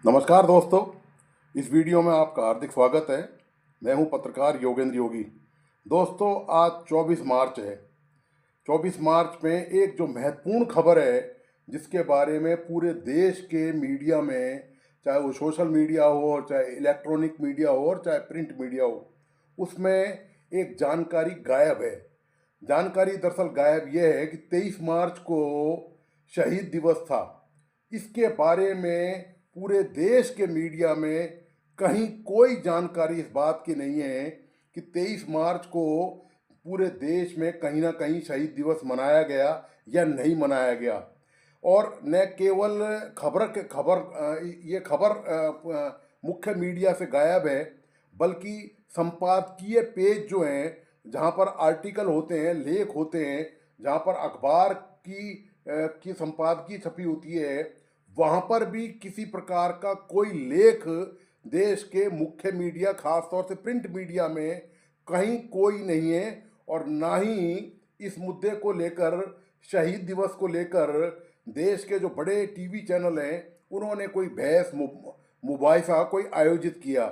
नमस्कार दोस्तों, इस वीडियो में आपका हार्दिक स्वागत है। मैं हूं पत्रकार योगेंद्र योगी। दोस्तों, आज 24 मार्च है। 24 मार्च में एक जो महत्वपूर्ण खबर है, जिसके बारे में पूरे देश के मीडिया में, चाहे वो सोशल मीडिया हो, चाहे इलेक्ट्रॉनिक मीडिया हो और चाहे प्रिंट मीडिया हो, उसमें एक जानकारी गायब है। जानकारी दरअसल गायब यह है कि 23 मार्च को शहीद दिवस था। इसके बारे में पूरे देश के मीडिया में कहीं कोई जानकारी इस बात की नहीं है कि 23 मार्च को पूरे देश में कहीं ना कहीं शहीद दिवस मनाया गया या नहीं मनाया गया। और न केवल ये खबर मुख्य मीडिया से गायब है, बल्कि संपादकीय पेज जो हैं, जहाँ पर आर्टिकल होते हैं, लेख होते हैं, जहाँ पर अखबार की संपादकीय छपी होती है, वहाँ पर भी किसी प्रकार का कोई लेख देश के मुख्य मीडिया, खासतौर से प्रिंट मीडिया में कहीं कोई नहीं है। और ना ही इस मुद्दे को लेकर, शहीद दिवस को लेकर, देश के जो बड़े टीवी चैनल हैं उन्होंने कोई बहस मुबाहिसा कोई आयोजित किया।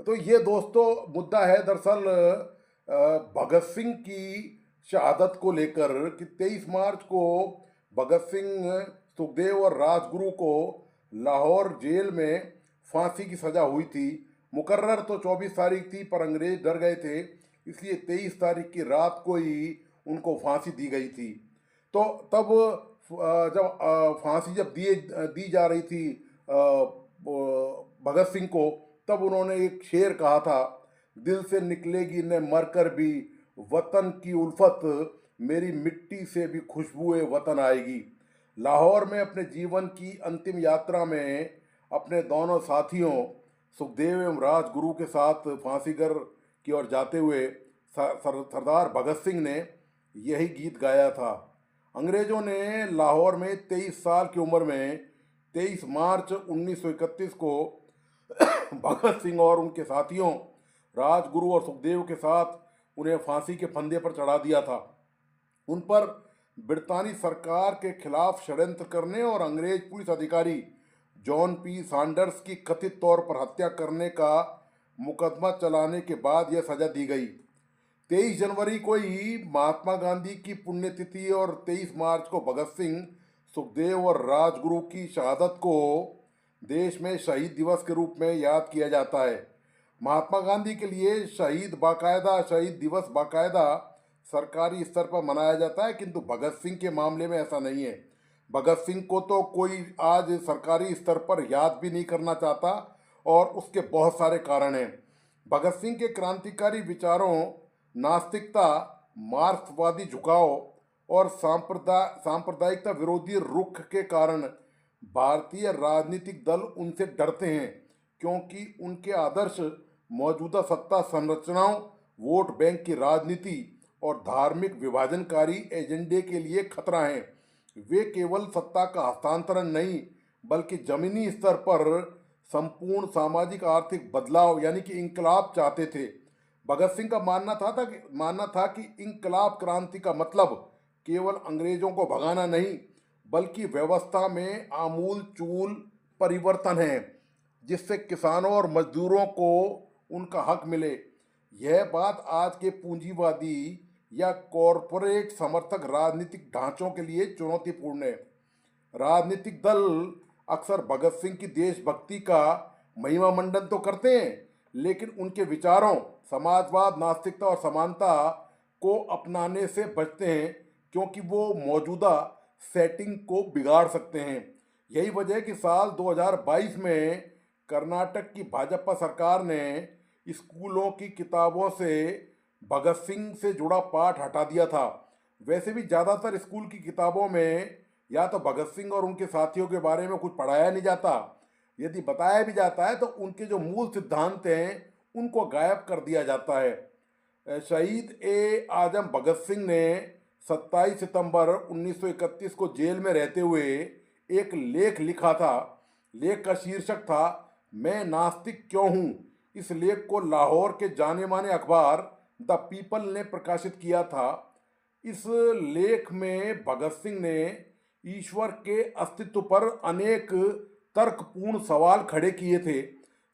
तो ये दोस्तों मुद्दा है दरअसल भगत सिंह की शहादत को लेकर कि 23 मार्च को भगत सिंह, सुखदेव और राजगुरु को लाहौर जेल में फांसी की सज़ा हुई थी। मुकर्रर तो 24 तारीख थी, पर अंग्रेज डर गए थे, इसलिए 23 तारीख की रात को ही उनको फांसी दी गई थी। तो तब जब फांसी जब दी जा रही थी भगत सिंह को, तब उन्होंने एक शेर कहा था, दिल से निकलेगी न मरकर भी वतन की उल्फत, मेरी मिट्टी से भी खुशबुए वतन आएगी। लाहौर में अपने जीवन की अंतिम यात्रा में अपने दोनों साथियों सुखदेव एवं राजगुरु के साथ फांसीगर की ओर जाते हुए सरदार भगत सिंह ने यही गीत गाया था। अंग्रेज़ों ने लाहौर में 23 साल की उम्र में 23 मार्च 1931 को भगत सिंह और उनके साथियों राजगुरु और सुखदेव के साथ उन्हें फांसी के फंदे पर चढ़ा दिया था। उन पर ब्रितानी सरकार के खिलाफ षड्यंत्र करने और अंग्रेज पुलिस अधिकारी जॉन पी सैंडर्स की कथित तौर पर हत्या करने का मुकदमा चलाने के बाद यह सजा दी गई। 23 जनवरी को ही महात्मा गांधी की पुण्यतिथि और 23 मार्च को भगत सिंह, सुखदेव और राजगुरु की शहादत को देश में शहीद दिवस के रूप में याद किया जाता है। महात्मा गांधी के लिए शहीद दिवस बाकायदा सरकारी स्तर पर मनाया जाता है, किंतु भगत सिंह के मामले में ऐसा नहीं है। भगत सिंह को तो कोई आज सरकारी स्तर पर याद भी नहीं करना चाहता, और उसके बहुत सारे कारण हैं। भगत सिंह के क्रांतिकारी विचारों, नास्तिकता, मार्क्सवादी झुकाव और सांप्रदायिकता विरोधी रुख के कारण भारतीय राजनीतिक दल उनसे डरते हैं, क्योंकि उनके आदर्श मौजूदा सत्ता संरचनाओं, वोट बैंक की राजनीति और धार्मिक विभाजनकारी एजेंडे के लिए खतरा हैं। वे केवल सत्ता का हस्तांतरण नहीं, बल्कि जमीनी स्तर पर संपूर्ण सामाजिक आर्थिक बदलाव यानी कि इंकलाब चाहते थे। भगत सिंह का मानना था कि इंकलाब क्रांति का मतलब केवल अंग्रेजों को भगाना नहीं, बल्कि व्यवस्था में आमूल चूल परिवर्तन है, जिससे किसानों और मजदूरों को उनका हक मिले। यह बात आज के पूंजीवादी या कॉरपोरेट समर्थक राजनीतिक ढांचों के लिए चुनौतीपूर्ण है। राजनीतिक दल अक्सर भगत सिंह की देशभक्ति का महिमा मंडन तो करते हैं, लेकिन उनके विचारों, समाजवाद, नास्तिकता और समानता को अपनाने से बचते हैं, क्योंकि वो मौजूदा सेटिंग को बिगाड़ सकते हैं। यही वजह है कि साल 2022 में कर्नाटक की भाजपा सरकार ने स्कूलों की किताबों से भगत सिंह से जुड़ा पाठ हटा दिया था। वैसे भी ज़्यादातर स्कूल की किताबों में या तो भगत सिंह और उनके साथियों के बारे में कुछ पढ़ाया नहीं जाता, यदि बताया भी जाता है तो उनके जो मूल सिद्धांत हैं उनको गायब कर दिया जाता है। शहीद ए आजम भगत सिंह ने 27 सितंबर 1931 को जेल में रहते हुए एक लेख लिखा था। लेख का शीर्षक था, मैं नास्तिक क्यों हूँ। इस लेख को लाहौर के जाने माने अखबार द पीपल ने प्रकाशित किया था। इस लेख में भगत सिंह ने ईश्वर के अस्तित्व पर अनेक तर्कपूर्ण सवाल खड़े किए थे।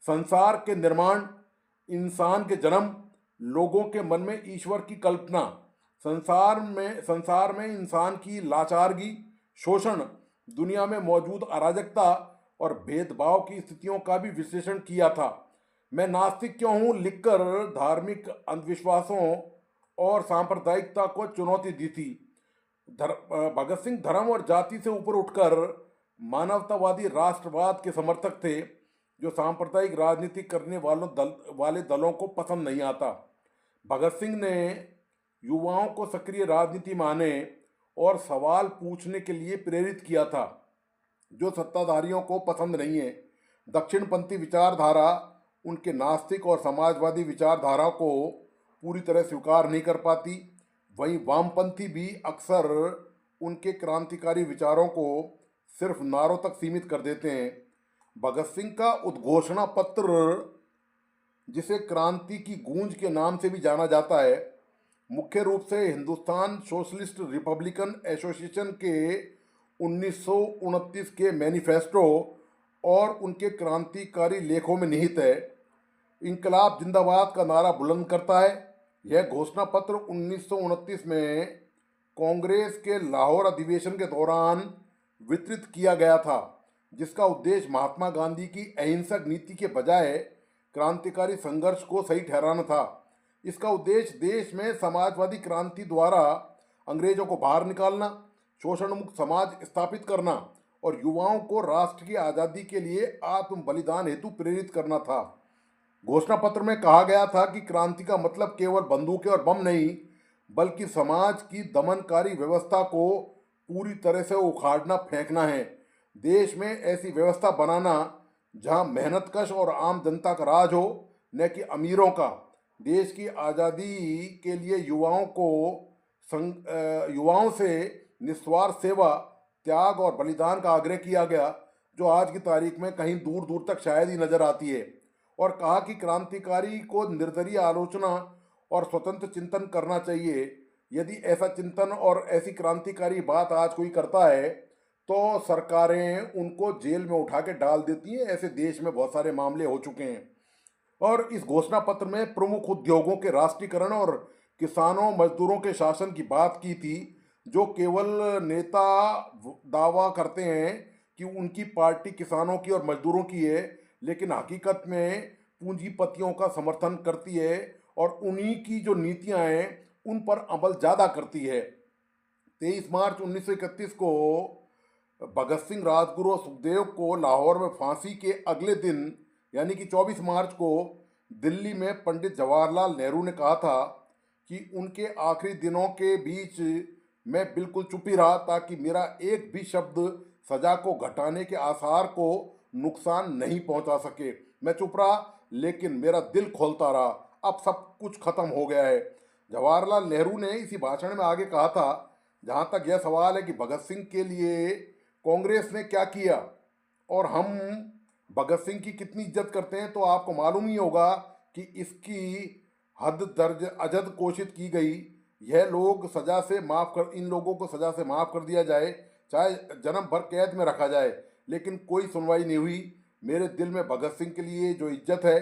संसार के निर्माण, इंसान के जन्म, लोगों के मन में ईश्वर की कल्पना, संसार में इंसान की लाचारगी, शोषण, दुनिया में मौजूद अराजकता और भेदभाव की स्थितियों का भी विश्लेषण किया था। मैं नास्तिक क्यों हूँ लिखकर धार्मिक अंधविश्वासों और सांप्रदायिकता को चुनौती दी थी। भगत सिंह धर्म और जाति से ऊपर उठकर मानवतावादी राष्ट्रवाद के समर्थक थे, जो सांप्रदायिक राजनीति करने वाले दलों को पसंद नहीं आता। भगत सिंह ने युवाओं को सक्रिय राजनीति में आने और सवाल पूछने के लिए प्रेरित किया था, जो सत्ताधारियों को पसंद नहीं है। दक्षिणपंथी विचारधारा उनके नास्तिक और समाजवादी विचारधारा को पूरी तरह स्वीकार नहीं कर पाती। वहीं वामपंथी भी अक्सर उनके क्रांतिकारी विचारों को सिर्फ नारों तक सीमित कर देते हैं। भगत सिंह का उद्घोषणा पत्र, जिसे क्रांति की गूंज के नाम से भी जाना जाता है, मुख्य रूप से हिंदुस्तान सोशलिस्ट रिपब्लिकन एसोसिएशन के 1929 के मैनिफेस्टो और उनके क्रांतिकारी लेखों में निहित है। इंकलाब जिंदाबाद का नारा बुलंद करता है। यह घोषणा पत्र 1929 में कांग्रेस के लाहौर अधिवेशन के दौरान वितरित किया गया था, जिसका उद्देश्य महात्मा गांधी की अहिंसक नीति के बजाय क्रांतिकारी संघर्ष को सही ठहराना था। इसका उद्देश्य देश में समाजवादी क्रांति द्वारा अंग्रेजों को बाहर निकालना, शोषण मुक्त समाज स्थापित करना और युवाओं को राष्ट्र की आज़ादी के लिए आत्म बलिदान हेतु प्रेरित करना था। घोषणा पत्र में कहा गया था कि क्रांति का मतलब केवल बंदूकें और बम नहीं, बल्कि समाज की दमनकारी व्यवस्था को पूरी तरह से उखाड़ना, फेंकना है। देश में ऐसी व्यवस्था बनाना जहां मेहनतकश और आम जनता का राज हो, न कि अमीरों का। देश की आज़ादी के लिए युवाओं से निस्वार्थ सेवा, त्याग और बलिदान का आग्रह किया गया, जो आज की तारीख में कहीं दूर दूर तक शायद ही नजर आती है। और कहा कि क्रांतिकारी को निर्दलीय आलोचना और स्वतंत्र चिंतन करना चाहिए। यदि ऐसा चिंतन और ऐसी क्रांतिकारी बात आज कोई करता है तो सरकारें उनको जेल में उठा के डाल देती हैं। ऐसे देश में बहुत सारे मामले हो चुके हैं। और इस घोषणा पत्र में प्रमुख उद्योगों के राष्ट्रीयकरण और किसानों मजदूरों के शासन की बात की थी, जो केवल नेता दावा करते हैं कि उनकी पार्टी किसानों की और मजदूरों की है, लेकिन हकीकत में पूंजीपतियों का समर्थन करती है और उन्हीं की जो नीतियां हैं उन पर अमल ज़्यादा करती है। 23 मार्च 1931 को भगत सिंह, राजगुरु और सुखदेव को लाहौर में फांसी के अगले दिन यानी कि 24 मार्च को दिल्ली में पंडित जवाहरलाल नेहरू ने कहा था कि उनके आखिरी दिनों के बीच मैं बिल्कुल चुप ही रहा, ताकि मेरा एक भी शब्द सजा को घटाने के आसार को नुकसान नहीं पहुंचा सके। मैं चुप रहा, लेकिन मेरा दिल खोलता रहा। अब सब कुछ खत्म हो गया है। जवाहरलाल नेहरू ने इसी भाषण में आगे कहा था, जहां तक यह सवाल है कि भगत सिंह के लिए कांग्रेस ने क्या किया और हम भगत सिंह की कितनी इज्जत करते हैं, तो आपको मालूम ही होगा कि इसकी हद दर्ज अजद घोषित की गई। यह लोग सजा से इन लोगों को सजा से माफ़ कर दिया जाए, चाहे जन्म भर कैद में रखा जाए, लेकिन कोई सुनवाई नहीं हुई। मेरे दिल में भगत सिंह के लिए जो इज्जत है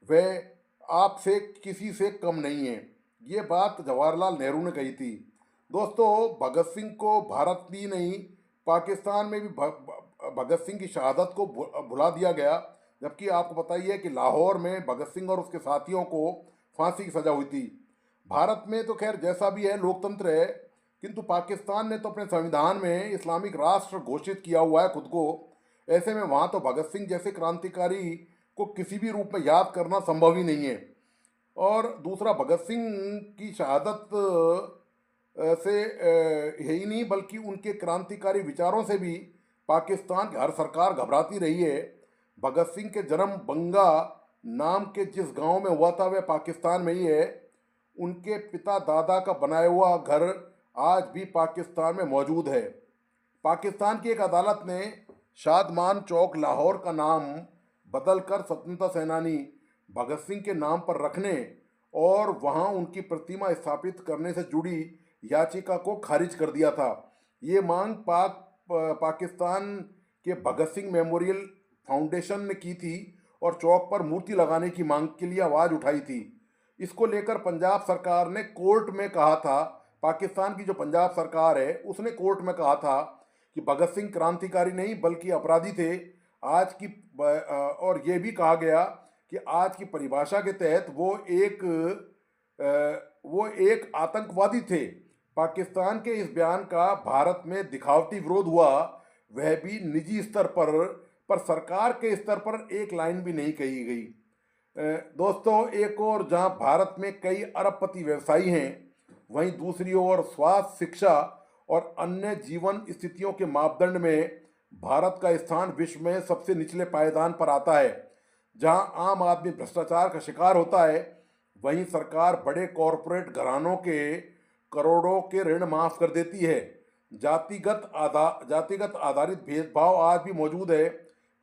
वह आपसे किसी से कम नहीं है। ये बात जवाहरलाल नेहरू ने कही थी। दोस्तों, भगत सिंह को भारत ही नहीं, पाकिस्तान में भी भगत सिंह की शहादत को भुला दिया गया। जबकि आपको पता ही है कि लाहौर में भगत सिंह और उसके साथियों को फांसी की सजा हुई थी। भारत में तो खैर जैसा भी है लोकतंत्र है, किंतु पाकिस्तान ने तो अपने संविधान में इस्लामिक राष्ट्र घोषित किया हुआ है खुद को। ऐसे में वहाँ तो भगत सिंह जैसे क्रांतिकारी को किसी भी रूप में याद करना संभव ही नहीं है। और दूसरा, भगत सिंह की शहादत से यही नहीं, बल्कि उनके क्रांतिकारी विचारों से भी पाकिस्तान की हर सरकार घबराती रही है। भगत सिंह के जन्म बंगा नाम के जिस गांव में हुआ था वह पाकिस्तान में ही है। उनके पिता दादा का बनाया हुआ घर आज भी पाकिस्तान में मौजूद है। पाकिस्तान की एक अदालत ने शादमान चौक लाहौर का नाम बदलकर स्वतंत्रता सेनानी भगत सिंह के नाम पर रखने और वहां उनकी प्रतिमा स्थापित करने से जुड़ी याचिका को खारिज कर दिया था। ये मांग पाकिस्तान के भगत सिंह मेमोरियल फाउंडेशन ने की थी और चौक पर मूर्ति लगाने की मांग के लिए आवाज़ उठाई थी। इसको लेकर पंजाब सरकार ने कोर्ट में कहा था, पाकिस्तान की जो पंजाब सरकार है उसने कोर्ट में कहा था कि भगत सिंह क्रांतिकारी नहीं बल्कि अपराधी थे। आज की और ये भी कहा गया कि आज की परिभाषा के तहत वो एक आतंकवादी थे। पाकिस्तान के इस बयान का भारत में दिखावटी विरोध हुआ, वह भी निजी स्तर पर सरकार के स्तर पर एक लाइन भी नहीं कही गई। दोस्तों, एक और जहां भारत में कई अरबपति व्यवसायी हैं, वहीं दूसरी ओर स्वास्थ्य, शिक्षा और अन्य जीवन स्थितियों के मापदंड में भारत का स्थान विश्व में सबसे निचले पायदान पर आता है। जहां आम आदमी भ्रष्टाचार का शिकार होता है, वहीं सरकार बड़े कॉरपोरेट घरानों के करोड़ों के ऋण माफ कर देती है। जातिगत आधारित भेदभाव आज भी मौजूद है,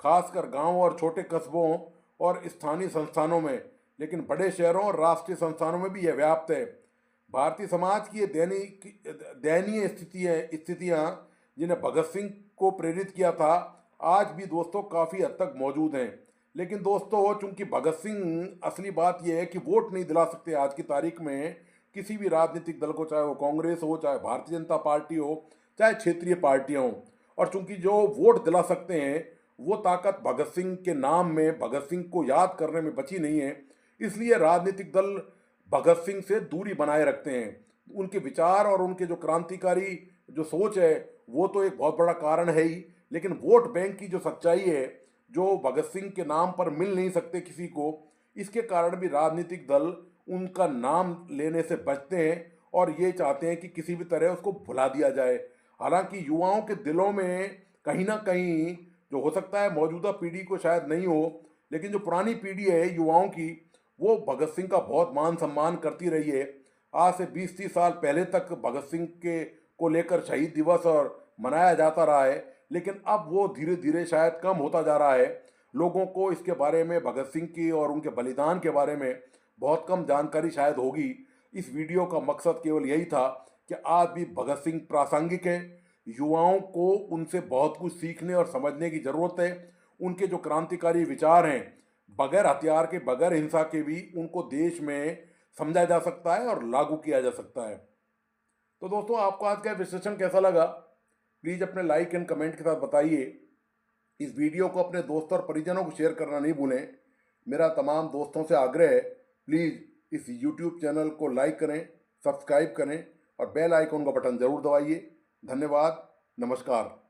खासकर गांव और छोटे कस्बों और स्थानीय संस्थानों में, लेकिन बड़े शहरों और राष्ट्रीय संस्थानों में भी यह व्याप्त है। भारतीय समाज की ये दयनीय स्थितियाँ जिन्हें भगत सिंह को प्रेरित किया था, आज भी दोस्तों काफ़ी हद तक मौजूद हैं। लेकिन दोस्तों, चूंकि भगत सिंह, असली बात यह है कि वोट नहीं दिला सकते आज की तारीख में किसी भी राजनीतिक दल को, चाहे वो कांग्रेस हो, चाहे भारतीय जनता पार्टी हो, चाहे क्षेत्रीय पार्टियां हों। और चूंकि जो वोट दिला सकते हैं वो ताकत भगत सिंह के नाम में, भगत सिंह को याद करने में बची नहीं है, इसलिए राजनीतिक दल भगत सिंह से दूरी बनाए रखते हैं। उनके विचार और उनके जो क्रांतिकारी जो सोच है वो तो एक बहुत बड़ा कारण है ही, लेकिन वोट बैंक की जो सच्चाई है, जो भगत सिंह के नाम पर मिल नहीं सकते किसी को, इसके कारण भी राजनीतिक दल उनका नाम लेने से बचते हैं और ये चाहते हैं कि किसी भी तरह उसको भुला दिया जाए। हालांकि युवाओं के दिलों में कहीं ना कहीं, जो हो सकता है मौजूदा पीढ़ी को शायद नहीं हो, लेकिन जो पुरानी पीढ़ी है युवाओं की, वो भगत सिंह का बहुत मान सम्मान करती रही है। आज से 20-30 साल पहले तक भगत सिंह के को लेकर शहीद दिवस और मनाया जाता रहा है, लेकिन अब वो धीरे धीरे शायद कम होता जा रहा है। लोगों को इसके बारे में, भगत सिंह की और उनके बलिदान के बारे में बहुत कम जानकारी शायद होगी। इस वीडियो का मकसद केवल यही था कि आज भी भगत सिंह प्रासंगिक है, युवाओं को उनसे बहुत कुछ सीखने और समझने की ज़रूरत है। उनके जो क्रांतिकारी विचार हैं, बगैर हथियार के, बगैर हिंसा के भी उनको देश में समझा जा सकता है और लागू किया जा सकता है। तो दोस्तों, आपको आज का विश्लेषण कैसा लगा? प्लीज़ अपने लाइक एंड कमेंट के साथ बताइए। इस वीडियो को अपने दोस्तों और परिजनों को शेयर करना नहीं भूलें। मेरा तमाम दोस्तों से आग्रह है, प्लीज़ इस यूट्यूब चैनल को लाइक करें, सब्सक्राइब करें और बेल आइकन का बटन ज़रूर दबाइए। धन्यवाद, नमस्कार।